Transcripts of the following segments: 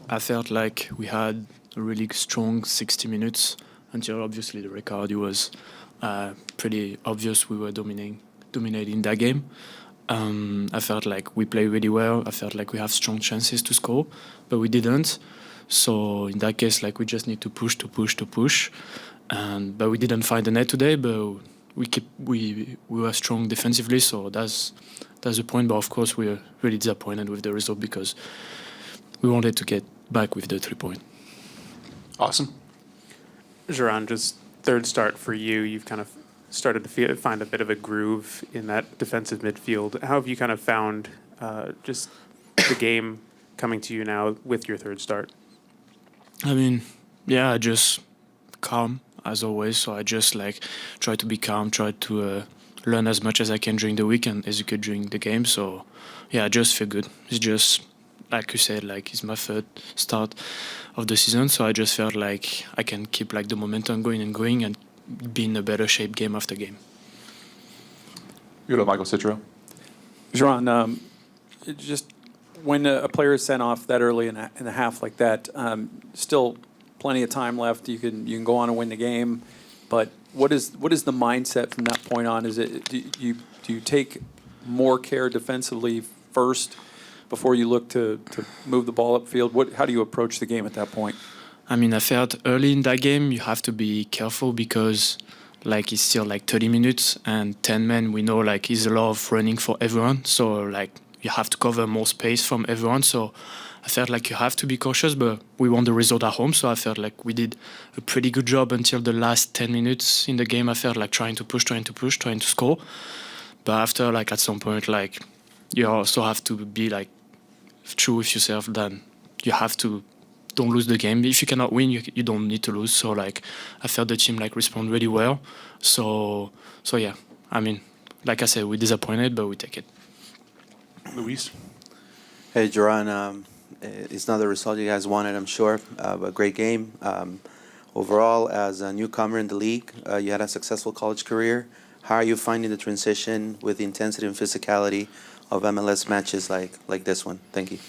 I felt like we had a really strong 60 minutes until obviously the red card. It was pretty obvious we were dominating that game. I felt like we played really well. I felt like we have strong chances to score, but we didn't. So in that case, like we just need to push. And but we didn't find the net today. But we were strong defensively. So that's the point. But of course, we are really disappointed with the result because we wanted to get back with the 3 point. Awesome. Joran, just third start for you. You've kind of started to find a bit of a groove in that defensive midfield. How have you kind of found just the game coming to you now with your third start? I mean, yeah, I just calm as always. So I just like try to be calm, try to learn as much as I can during the week and execute during the game. So yeah, I just feel good. It's just like you said, like it's my third start of the season. So I just felt like I can keep like the momentum going and be in a better shape game after game. Go to Michael Citro. Joran, just when a player is sent off that early in a half like that, still plenty of time left. You can go on and win the game, but what is the mindset from that point on? Is it do you take more care defensively first before you look to move the ball upfield? How do you approach the game at that point? I mean, I felt early in that game you have to be careful because like it's still like 30 minutes and 10 men, we know like is a lot of running for everyone. So like you have to cover more space from everyone. So I felt like you have to be cautious, but we won the result at home. So I felt like we did a pretty good job until the last 10 minutes in the game. I felt like trying to score. But after like at some point, like you also have to be like true with yourself. Then you have to don't lose the game. If you cannot win, you don't need to lose. So like I felt the team like respond really well. So yeah, I mean, like I said, we're disappointed, but we take it. Luis. Hey, Joran. It's not the result you guys wanted, I'm sure, but great game. Overall, as a newcomer in the league, you had a successful college career. How are you finding the transition with the intensity and physicality of MLS matches like this one? Thank you.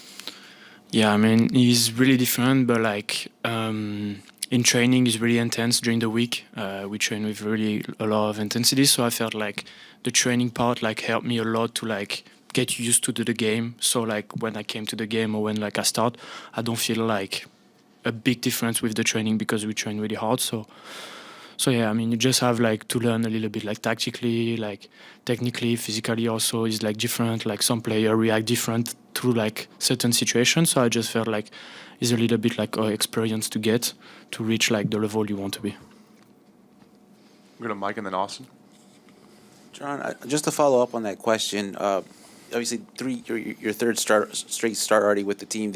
Yeah, I mean, it's really different, but like in training, it's really intense during the week. We train with really a lot of intensity, so I felt like the training part like helped me a lot to like get used to the game. So like when I came to the game or when like I start, I don't feel like a big difference with the training because we train really hard. So yeah, I mean, you just have like to learn a little bit like tactically, like technically, physically also is like different. Like some player react different to like certain situations. So I just felt like it's a little bit like experience to get to reach like the level you want to be. We're going to Mike and then Austin. John, just to follow up on that question, obviously your third straight start already with the team.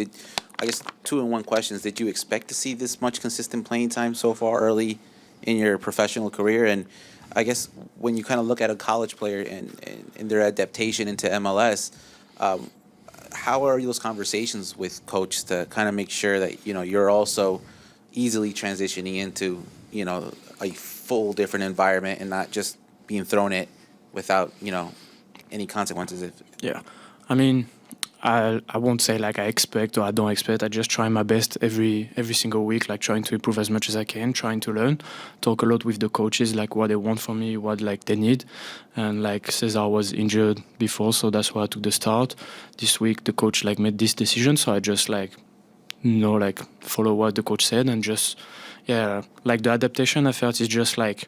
I guess 2-in-1 questions. Did you expect to see this much consistent playing time so far early in your professional career? And I guess when you kind of look at a college player and their adaptation into MLS, how are those conversations with coach to kind of make sure that you're also easily transitioning into a full different environment and not just being thrown it without any consequences? Yeah, I mean, I won't say like I expect or I don't expect. I just try my best every single week, like trying to improve as much as I can, trying to learn, talk a lot with the coaches, like what they want from me, what like they need. And like Cesar was injured before, so that's why I took the start. This week the coach like made this decision, so I just like follow what the coach said and just like the adaptation I felt is just like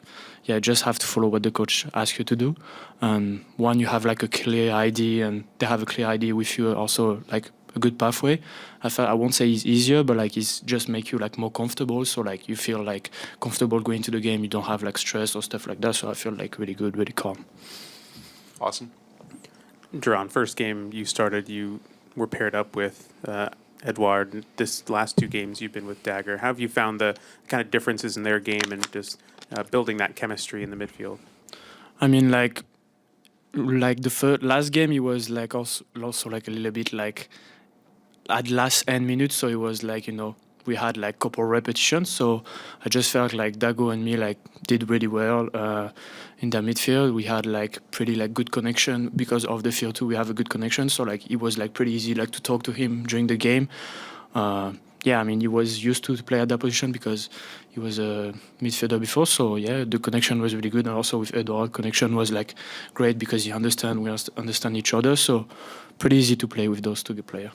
just have to follow what the coach asks you to do. And one, you have like a clear idea and they have a clear idea with you also like a good pathway. I won't say it's easier, but like it's just make you like more comfortable. So like you feel like comfortable going to the game. You don't have like stress or stuff like that. So I feel like really good, really calm. Austin. Joran, first game you started, you were paired up with Edouard. This last 2 games you've been with Dagger. How have you found the kind of differences in their game and just building that chemistry in the midfield? I mean, like the last game, he was like also like a little bit like at last end minutes, so it was like we had like couple repetitions, so I just felt like Dago and me like did really well in the midfield. We had like pretty like good connection because of the field too. We have a good connection, so like it was like pretty easy like to talk to him during the game. yeah, I mean, he was used to play at that position because he was a midfielder before. So yeah, the connection was really good, and also with Edouard, connection was like great because we understand each other. So pretty easy to play with those two good players.